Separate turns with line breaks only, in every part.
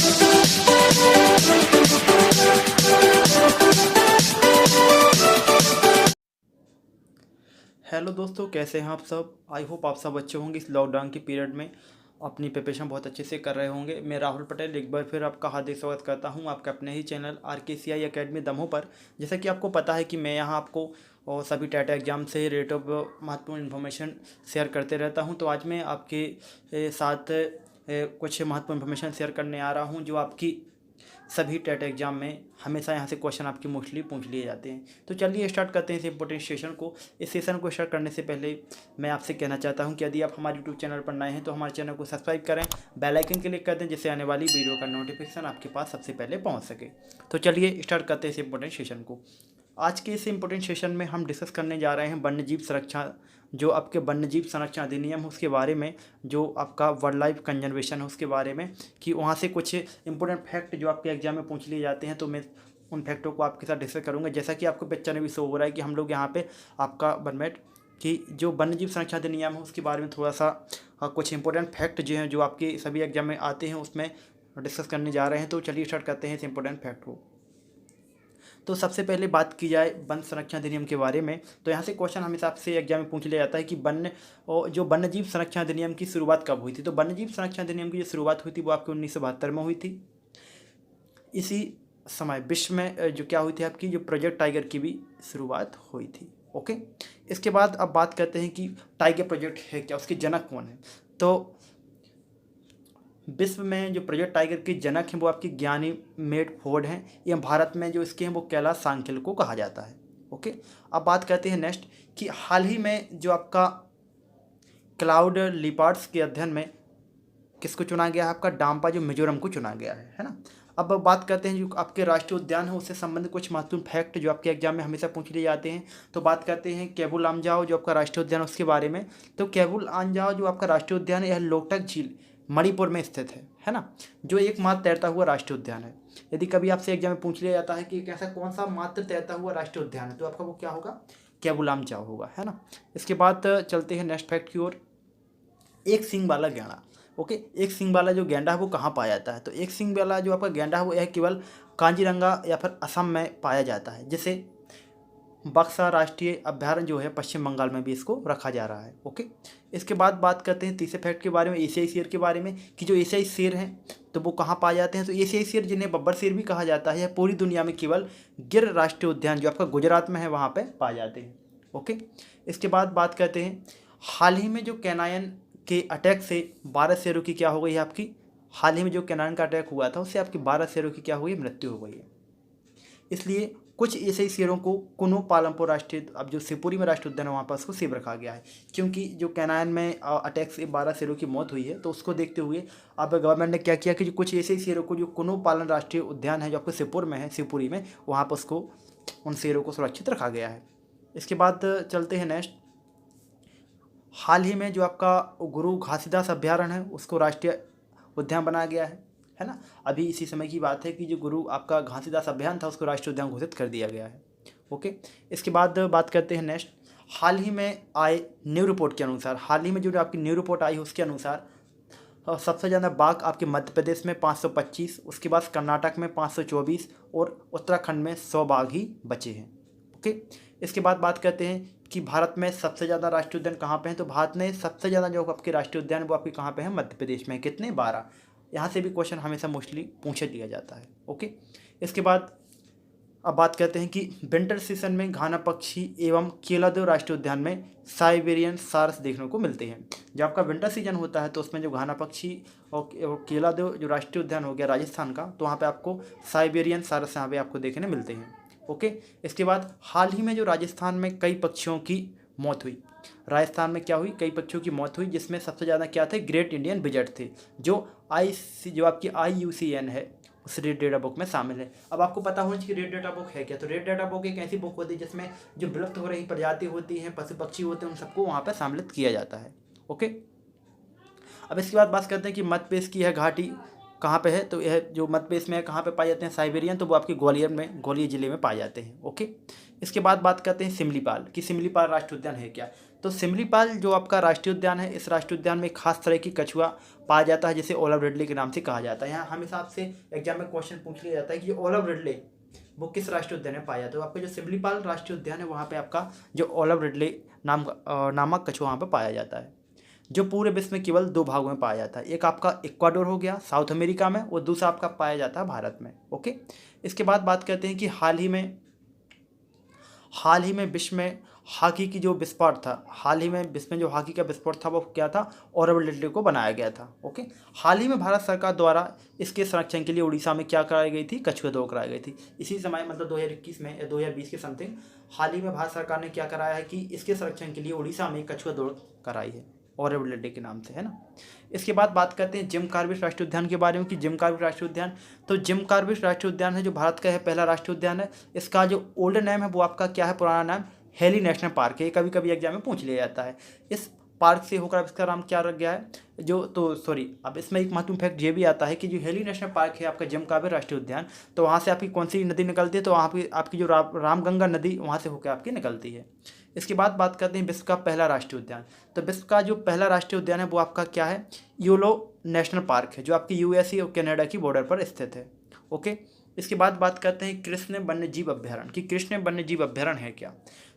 Hello दोस्तों, कैसे हैं आप सब। आई होप आप सब अच्छे होंगे। इस लॉकडाउन के पीरियड में अपनी प्रिपरेशन बहुत अच्छे से कर रहे होंगे। मैं राहुल पटेल एक बार फिर आपका हार्दिक स्वागत करता हूं आपके अपने ही चैनल RKCI एकेडमी दमोह पर। जैसा कि आपको पता है कि मैं यहां आपको और सभी टाटा एग्जाम से रिलेटेड महत्वपूर्ण इन्फॉर्मेशन शेयर करते रहता हूं। तो आज मैं आपके साथ कुछ महत्वपूर्ण इन्फॉर्मेशन शेयर करने आ रहा हूँ जो आपकी सभी टेट एग्जाम में हमेशा यहाँ से क्वेश्चन आपकी मोस्टली पूछ लिए जाते हैं। तो चलिए स्टार्ट करते हैं इस इंपॉर्टेंट सेशन को। इस सेशन को स्टार्ट करने से पहले मैं आपसे कहना चाहता हूँ कि यदि आप हमारे यूट्यूब चैनल पर नए हैं तो हमारे चैनल को सब्सक्राइब करें, बेल आइकन क्लिक कर दें जिससे आने वाली वीडियो का नोटिफिकेशन आपके पास सबसे पहले पहुँच सके। तो चलिए स्टार्ट करते हैं इस इंपॉर्टेंट सेशन को। आज के इस इंपॉर्टेंट सेशन में हम डिस्कस करने जा रहे हैं वन्यजीव संरक्षण, जो आपके वन्यजीव संरक्षण अधिनियम है उसके बारे में, जो आपका वाइल्ड लाइफ कंजर्वेशन है उसके बारे में, कि वहाँ से कुछ इंपॉर्टेंट फैक्ट जो आपके एग्जाम में पूछ लिए जाते हैं। तो मैं उन फैक्टों को आपके साथ डिस्कस करूँगा। जैसा कि आपको पिक्चर में भी शो हो रहा है कि हम लोग यहाँ पे आपका 1 मिनट कि जो वन्यजीव संरक्षण अधिनियम है उसके बारे में थोड़ा सा कुछ इंपॉर्टेंट फैक्ट जो हैं जो आपके सभी एग्जाम में आते हैं उसमें डिस्कस करने जा रहे हैं। तो चलिए स्टार्ट करते हैं इस इंपॉर्टेंट फैक्ट को। तो सबसे पहले बात की जाए वन संरक्षण अधिनियम के बारे में, तो यहाँ से क्वेश्चन हमेशा आपसे एग्जाम में पूछ लिया जाता है कि जो वन्यजीव संरक्षण अधिनियम की शुरुआत कब हुई थी। तो वन्यजीव संरक्षण अधिनियम की जो शुरुआत हुई थी वो आपके 1972 में हुई थी। इसी समय विश्व में जो क्या हुई थी आपकी जो प्रोजेक्ट टाइगर की भी शुरुआत हुई थी। ओके, इसके बाद अब बात करते हैं कि टाइगर प्रोजेक्ट है क्या, उसके जनक कौन है। तो विश्व में जो प्रोजेक्ट टाइगर के जनक हैं वो आपकी ज्ञानी मेड फोर्ड हैं, एवं भारत में जो इसके हैं वो कैलाश सांकेल को कहा जाता है। ओके, अब बात करते हैं नेक्स्ट कि हाल ही में जो आपका क्लाउड लिपार्ड्स के अध्ययन में किसको चुना गया है, आपका डाम्पा जो मिजोरम को चुना गया है ना। अब बात करते हैं जो आपके राष्ट्रीय उद्यान है उससे संबंधित कुछ महत्वपूर्ण फैक्ट जो आपके एग्जाम में हमेशा पूछ लिए जाते हैं। तो बात करते हैं केबुल लामजाओ जो आपका राष्ट्रीय उद्यान है उसके बारे में। तो केबुल लामजाओ जो आपका राष्ट्रीय उद्यान है यह लोकटक झील मणिपुर में स्थित है ना, जो एकमात्र तैरता हुआ राष्ट्रीय उद्यान है। यदि कभी आपसे एग्जाम में पूछ लिया जाता है कि ऐसा कौन सा मात्र तैरता हुआ राष्ट्रीय उद्यान है, तो आपका वो क्या होगा, केबुल लामजाओ होगा, है ना। इसके बाद चलते हैं नेक्स्ट फैक्ट की ओर। एक सींग वाला गैंडा। ओके, एक सींग वाला जो गैंडा है वो कहाँ पाया जाता है। तो एक सींग वाला जो आपका गैंडा है वो यह केवल काजीरंगा या फिर असम में पाया जाता है, जिसे बक्सा राष्ट्रीय अभ्यारण्य जो है पश्चिम बंगाल में भी इसको रखा जा रहा है। ओके, इसके बाद बात करते हैं तीसरे फैक्ट के बारे में, एशियाई शेर के बारे में, कि जो एशियाई शेर हैं तो वो कहाँ पाए जाते हैं। तो एशियाई शेर जिन्हें बब्बर शेर भी कहा जाता है पूरी दुनिया में केवल गिर राष्ट्रीय उद्यान जो आपका गुजरात में है वहाँ पर पाए जाते हैं। ओके, इसके बाद बात करते हैं हाल ही में जो कैनायन के अटैक से 12 शेरों की क्या हो गई है आपकी, हाल ही में जो कैनायन का अटैक हुआ था उससे आपकी 12 शेरों की क्या हुई, मृत्यु हो गई है। इसलिए कुछ ऐसे शेरों को कुनो पालमपुर राष्ट्रीय, अब जो शिवपुरी में राष्ट्रीय उद्यान है वहाँ पर उसको सेव रखा गया है, क्योंकि जो कैनायन में अटैक से 12 शेरों की मौत हुई है। तो उसको देखते हुए अब गवर्नमेंट ने क्या किया कि जो कुछ ऐसे शेरों को जो कुनो पालन राष्ट्रीय उद्यान है जो आपको शिवपुर में है, शिवपुरी में, वहाँ पर उसको उन शेरों को सुरक्षित रखा गया है। इसके बाद चलते हैं नेक्स्ट। हाल ही में जो आपका गुरु घासीदास अभ्यारण्य है उसको राष्ट्रीय उद्यान बनाया गया है ना। अभी इसी समय की बात है कि जो गुरु आपका घासीदास अभ्यारण्य था उसको राष्ट्रीय उद्यान घोषित कर दिया गया है। ओके, इसके बाद बात करते हैं नेक्स्ट। हाल ही में आए न्यू रिपोर्ट के अनुसार, हाल ही में जो आपकी न्यू रिपोर्ट आई है उसके अनुसार सबसे ज़्यादा बाघ आपके मध्य प्रदेश में 525, उसके बाद कर्नाटक में 524 और उत्तराखंड में 100 बाघ ही बचे हैं। ओके, इसके बाद बात करते हैं कि भारत में सबसे ज़्यादा राष्ट्रीय उद्यान कहाँ पे हैं। तो भारत में सबसे ज़्यादा जो आपके राष्ट्रीय उद्यान वो आपके कहाँ पे हैं, मध्य प्रदेश में। कितने, 12। यहाँ से भी क्वेश्चन हमेशा मोस्टली पूछा लिया जाता है। ओके, इसके बाद अब बात करते हैं कि विंटर सीजन में घाना पक्षी एवं केलादेव राष्ट्रीय उद्यान में साइबेरियन सारस देखने को मिलते हैं। जब आपका विंटर सीजन होता है तो उसमें जो घाना पक्षी और केलादेव जो राष्ट्रीय उद्यान हो गया राजस्थान का, तो वहाँ पे आपको साइबेरियन सारस यहाँ पे आपको देखने मिलते हैं। ओके, इसके बाद हाल ही में जो राजस्थान में कई पक्षियों की मौत हुई, राजस्थान में क्या हुई, कई पक्षियों की मौत हुई, जिसमें सबसे ज़्यादा क्या थे, ग्रेट इंडियन बिजट थे, जो जो आपकी IUCN है उस रेड डेटा बुक में शामिल है। अब आपको पता होना चाहिए रेड डेटा बुक है क्या। तो रेड डेटा बुक एक ऐसी बुक होती है जिसमें जो विलुप्त हो रही प्रजाति होती हैं, पशु पक्षी होते हैं, उन सबको वहाँ पर सम्मिलित किया जाता है। ओके, अब इसके बाद बात करते हैं कि मध्य प्रदेश की यह घाटी कहाँ पे है। तो यह जो मध्य प्रदेश में कहाँ पे पाए जाते हैं, साइबेरियन, तो वो आपके ग्वालियर जिले में पाए जाते हैं। ओके, इसके बाद बात करते हैं सिमलीपाल कि सिमलीपाल राष्ट्रीय उद्यान है क्या। तो सिमलीपाल जो आपका राष्ट्रीय उद्यान है, इस राष्ट्रीय उद्यान में एक खास तरह की कछुआ पाया जाता है जिसे ओलिव रिडले के नाम से कहा जाता है। यहाँ हमेशा आपसे एग्जाम में क्वेश्चन पूछ लिया जाता है कि जो ओलिव रिडले वो किस राष्ट्रीय उद्यान में पाया जाता है। तो आपका जो सिमलीपाल राष्ट्रीय उद्यान है वहाँ पे आपका जो ओलिव रिडले नामक कछुआ वहाँ पे पाया जाता है, जो पूरे विश्व में केवल 2 भागों में पाया जाता है। एक आपका इक्वाडोर हो गया साउथ अमेरिका में, और दूसरा आपका पाया जाता है भारत में। ओके, इसके बाद बात करते हैं कि हाल ही में विश्व में हॉकी की जो विस्फोट था, हाल ही में विश्व में जो हॉकी का विस्फोट था वो क्या था, ओलिव रिडले को बनाया गया था। ओके, हाल ही में भारत सरकार द्वारा इसके संरक्षण के लिए उड़ीसा में क्या कराई गई थी, कछुआ दौड़ कराई गई थी। इसी समय मतलब 2021 में या 2020 के समथिंग हाल ही में भारत सरकार ने क्या कराया है कि इसके संरक्षण के लिए उड़ीसा में कछुआ दौड़ कराई है ओलिव रिडले के नाम से, है ना। इसके बाद बात करते हैं जिम कॉर्बेट राष्ट्रीय उद्यान के बारे में कि जिम कॉर्बेट राष्ट्रीय उद्यान, तो जिम कॉर्बेट राष्ट्रीय उद्यान है जो भारत का है पहला राष्ट्रीय उद्यान है। इसका जो ओल्ड नेम है वो आपका क्या है, पुराना नाम हेली नेशनल पार्क है। कभी कभी एग्जाम में पूछ लिया जाता है। इस पार्क से होकर अब इसका नाम क्या रख गया है जो, तो सॉरी, अब इसमें एक महत्वपूर्ण फैक्ट ये भी आता है कि जो हेली नेशनल पार्क है आपका जिम कॉर्बेट राष्ट्रीय उद्यान, तो वहाँ से आपकी कौन सी नदी निकलती है, तो वहाँ पे आपकी जो रामगंगा नदी वहाँ से होकर आपकी निकलती है। इसके बाद बात करते हैं विश्व का पहला राष्ट्रीय उद्यान, तो विश्व का जो पहला राष्ट्रीय उद्यान है वो आपका क्या है, योलो नेशनल पार्क है, जो आपकी यूएसए और कनाडा की बॉर्डर पर स्थित है। ओके, इसके बाद बात करते हैं कृष्ण वन्यजीव अभ्यारण्य कि कृष्ण वन्यजीव अभ्यारण्य है क्या।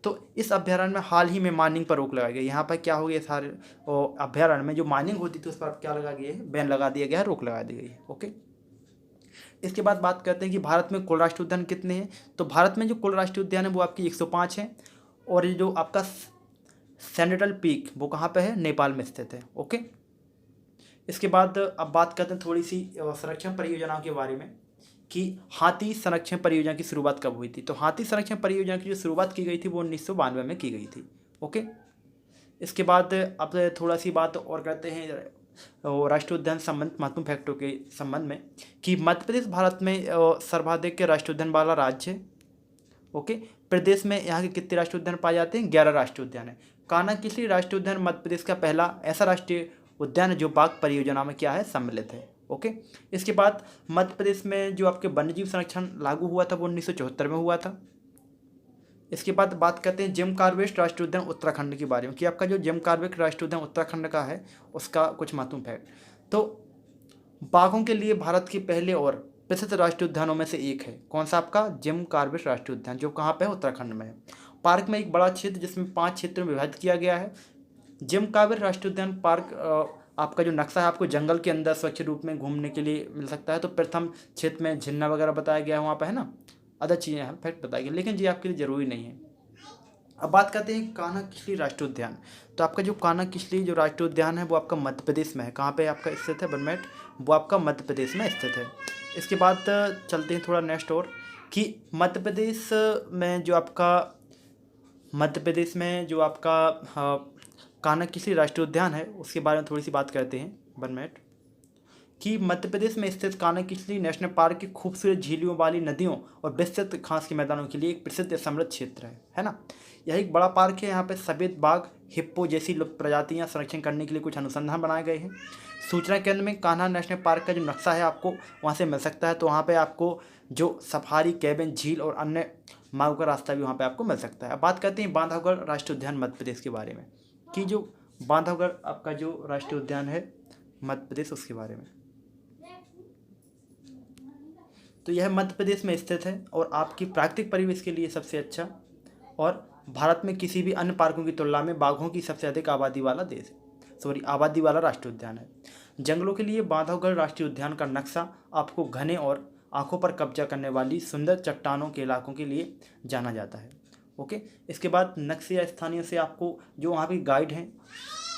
तो इस अभ्यारण्य में हाल ही में माइनिंग पर रोक लगाई गई। यहाँ पर क्या हो गया, सारे अभ्यारण्य में जो माइनिंग होती थी उस पर क्या लगा गया है, बैन लगा दिया गया है, रोक लगा दी गई है। ओके, इसके बाद बात करते हैं कि भारत में कुल राष्ट्रीय उद्यान कितने हैं, तो भारत में जो कुल राष्ट्रीय उद्यान है वो आपकी 105 है, और ये जो आपका सेनेटल पीक वो कहाँ पे है, नेपाल में स्थित है। ओके, इसके बाद अब बात करते हैं थोड़ी सी संरक्षण परियोजनाओं के बारे में कि हाथी संरक्षण परियोजना की शुरुआत कब हुई थी। तो हाथी संरक्षण परियोजना की जो शुरुआत की गई थी वो 1992 में की गई थी। ओके, इसके बाद अब थोड़ा सी बात और करते हैं राष्ट्रीय उद्यान संबंधित महत्वपूर्ण फैक्टों के संबंध में कि मध्य प्रदेश भारत में सर्वाधिक राष्ट्रीय उद्यान वाला राज्य है। ओके, प्रदेश में यहाँ के कितने राष्ट्रीय उद्यान पाए जाते हैं, 11 राष्ट्रीय उद्यान है। कान्हा-किसली राष्ट्रीय उद्यान मध्य प्रदेश का पहला ऐसा राष्ट्रीय उद्यान है जो बाघ परियोजना में क्या है, सम्मिलित है। ओके, इसके बाद मध्य प्रदेश में जो आपके वन्यजीव संरक्षण लागू हुआ था वो 1974 में हुआ था। इसके बाद बात करते हैं जिम कॉर्बेट राष्ट्रीय उद्यान उत्तराखंड के बारे में कि आपका जो जिम कॉर्बेट राष्ट्रीय उद्यान उत्तराखंड का है उसका कुछ महत्वपूर्ण फैक्ट। तो बाघों के लिए भारत के पहले और प्रसिद्ध राष्ट्रीय उद्यानों में से एक है, कौन सा आपका, जिम कॉर्बेट राष्ट्रीय उद्यान, जो कहाँ पे है, उत्तराखंड में है। पार्क में एक बड़ा क्षेत्र जिसमें 5 क्षेत्रों में विभाजित किया गया है। जिम कॉर्बेट राष्ट्रीय उद्यान पार्क आपका जो नक्शा है आपको जंगल के अंदर स्वच्छ रूप में घूमने के लिए मिल सकता है। तो प्रथम क्षेत्र में झरना वगैरह बताया गया है वहाँ पर, है ना, अदर चीज़ें हैं फैक्ट बताई गई, लेकिन ये आपके लिए ज़रूरी नहीं है। अब बात करते हैं कान्हा-किसली राष्ट्रीय उद्यान, तो आपका जो कान्हा-किसली जो राष्ट्रीय उद्यान है वो आपका मध्य प्रदेश में है। कहाँ पे आपका स्थित है, बनमेट, वो आपका मध्य प्रदेश में स्थित है। इसके बाद चलते हैं थोड़ा नेक्स्ट और कि मध्य प्रदेश में जो आपका कान्हा-किसली राष्ट्रीय उद्यान है उसके बारे में थोड़ी सी बात करते हैं, बनमेट, कि मध्य प्रदेश में स्थित कान्हा-किसली नेशनल पार्क की खूबसूरत झीलों वाली नदियों और विस्तृत घास के मैदानों के लिए एक प्रसिद्ध समृद्ध क्षेत्र है ना। यह एक बड़ा पार्क है। यहाँ पे सफेद बाघ, हिप्पो जैसी लुप्त प्रजातियाँ संरक्षण करने के लिए कुछ अनुसंधान बनाए गए हैं। सूचना केंद्र में कान्हा नेशनल पार्क का जो नक्शा है आपको वहाँ से मिल सकता है। तो वहाँ पे आपको जो सफारी, कैबिन, झील और अन्य मार्गों का रास्ता भी वहाँ पे आपको मिल सकता है। अब बात करते हैं बांधवगढ़ राष्ट्रीय उद्यान मध्य प्रदेश के बारे में कि जो बांधवगढ़ आपका जो राष्ट्रीय उद्यान है मध्य प्रदेश उसके बारे में। तो यह मध्य प्रदेश में स्थित है और आपकी प्राकृतिक परिवेश के लिए सबसे अच्छा और भारत में किसी भी अन्य पार्कों की तुलना में बाघों की सबसे अधिक आबादी वाला राष्ट्रीय उद्यान है। जंगलों के लिए बांधवगढ़ राष्ट्रीय उद्यान का नक्शा आपको घने और आंखों पर कब्जा करने वाली सुंदर चट्टानों के इलाकों के लिए जाना जाता है। ओके, इसके बाद नक्शे या स्थानीय से आपको जो वहाँ पे गाइड हैं,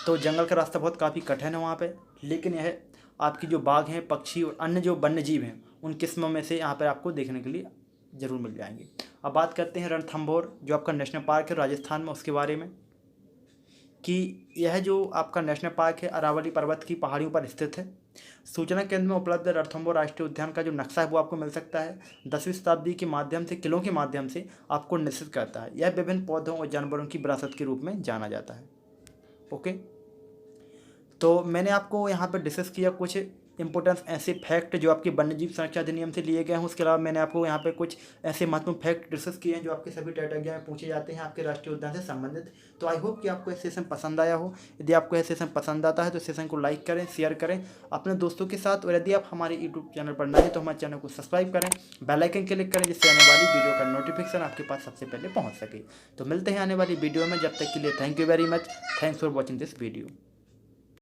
तो जंगल का रास्ता बहुत काफ़ी कठिन है वहाँ पे, लेकिन यह आपकी जो बाघ हैं, पक्षी और अन्य जो वन्यजीव हैं उन किस्मों में से यहाँ पर आपको देखने के लिए ज़रूर मिल जाएंगे। अब बात करते हैं रणथंभौर जो आपका नेशनल पार्क है राजस्थान में, उसके बारे में कि यह जो आपका नेशनल पार्क है अरावली पर्वत की पहाड़ियों पर स्थित है। सूचना केंद्र में उपलब्ध रणथंभौर राष्ट्रीय उद्यान का जो नक्शा है वो आपको मिल सकता है। 10वीं शताब्दी के माध्यम से किलों के माध्यम से आपको निश्चित करता है। यह विभिन्न पौधों और जानवरों की विरासत के रूप में जाना जाता है। ओके, तो मैंने आपको यहाँ पर डिस्कस किया कुछ इंपॉर्टेंस ऐसे फैक्ट जो आपके वन्यजीव संरक्षण अधिनियम से लिए गए हैं। उसके अलावा मैंने आपको यहाँ पे कुछ ऐसे महत्वपूर्ण फैक्ट डिस्कस किए हैं जो आपके सभी टाइट एग्जाम में पूछे जाते हैं आपके राष्ट्रीय उद्यान से संबंधित। तो आई होप कि आपको यह सेशन पसंद आया हो। यदि आपको यह सेशन पसंद आता है तो सेशन को लाइक करें, शेयर करें अपने दोस्तों के साथ, और यदि आप हमारे यूट्यूब चैनल पर नए हैं तो हमारे चैनल को सब्सक्राइब करें, बेल आइकन क्लिक करें, जिससे आने वाली वीडियो का नोटिफिकेशन आपके पास सबसे पहले पहुँच सके। तो मिलते हैं आने वाली वीडियो में, जब तक के लिए thank you very much. Thanks for watching this video.